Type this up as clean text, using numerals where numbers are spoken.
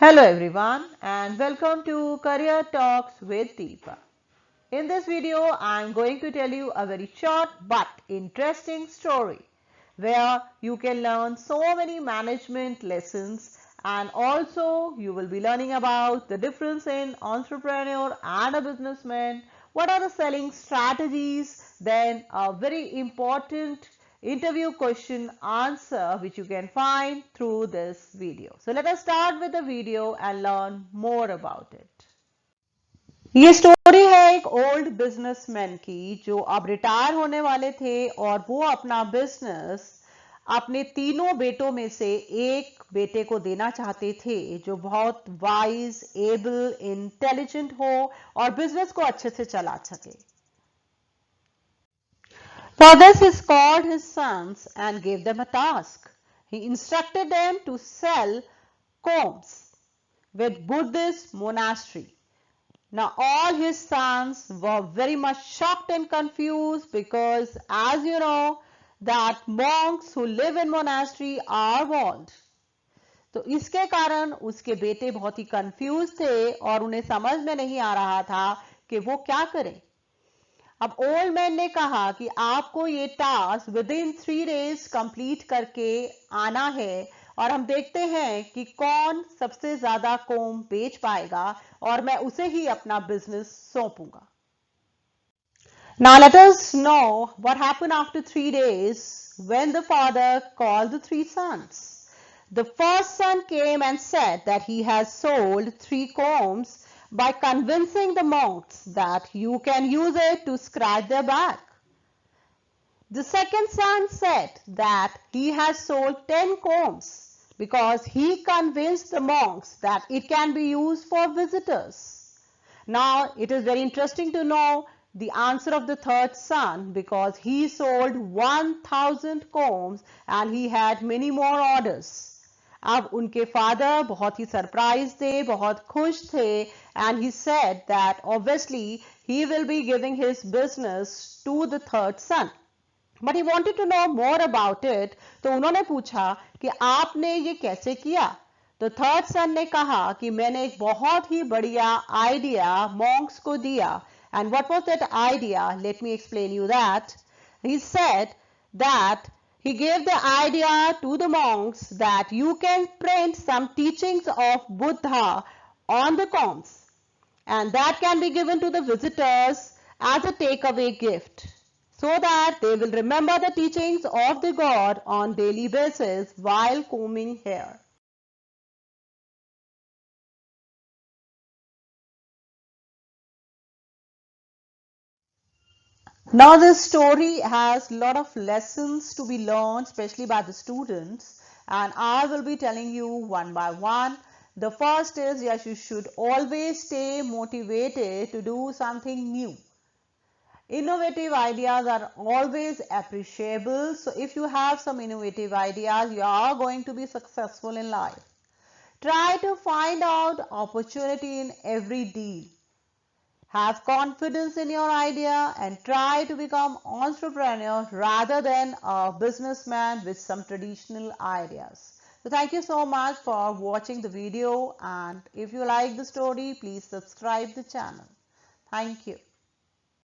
Hello everyone and welcome to Career Talks with Deepa. In this video, I am going to tell you a very short but interesting story where you can learn so many management lessons, and also you will be learning about the difference in entrepreneur and a businessman, what are the selling strategies, then a very important interview question answer which you can find through this video. So let us start with the video and learn more about it. ये story है एक old businessman की जो अब retire होने वाले थे और वो अपना बिजनेस अपने तीनों बेटों में से एक बेटे को देना चाहते थे जो बहुत वाइज एबल इंटेलिजेंट हो और बिजनेस को अच्छे से चला सके. For this he called his sons and gave them a task. He instructed them to sell combs with Buddhist monastery. Now all his sons were very much shocked and confused because, as you know, that monks who live in monastery are walled. तो इसके कारण उसके बेटे बहुत ही confuse थे और उन्हें समझ में नहीं आ रहा था कि वो क्या करें. अब ओल्ड मैन ने कहा कि आपको ये task with in 3 days complete करके आना है और हम देखते हैं कि कौन सबसे ज्यादा कोम बेच पाएगा और मैं उसे ही अपना business सौंपूंगा. Now let us know what happened after 3 days when the father called the 3 sons. The first son came and said that he has sold 3 combs by convincing the monks that you can use it to scratch their back. The second son said that he has sold 10 combs because he convinced the monks that it can be used for visitors. Now it is very interesting to know the answer of the third son because he sold 1000 combs and he had many more orders. अब उनके father बहुत ही surprise थे, बहुत खुश थे, and he said that obviously he will be giving his business to the third son. But he wanted to know more about it. तो उन्होंने पूछा कि आपने ये कैसे किया. तो थर्ड सन ने कहा कि मैंने एक बहुत ही बढ़िया आइडिया मॉन्क्स को दिया. And what was that idea? Let me explain you that. He said that he gave the idea to the monks that you can print some teachings of Buddha on the combs and that can be given to the visitors as a takeaway gift so that they will remember the teachings of the God on daily basis while combing hair. Now this story has a lot of lessons to be learned, especially by the students, and I will be telling you one by one. The first is, yes, you should always stay motivated to do something new. Innovative ideas are always appreciable. So if you have some innovative ideas, you are going to be successful in life. Try to find out opportunity in every deal. Have confidence in your idea and try to become entrepreneur rather than a businessman with some traditional ideas. So thank you so much for watching the video, and if you like the story, please subscribe the channel. Thank you.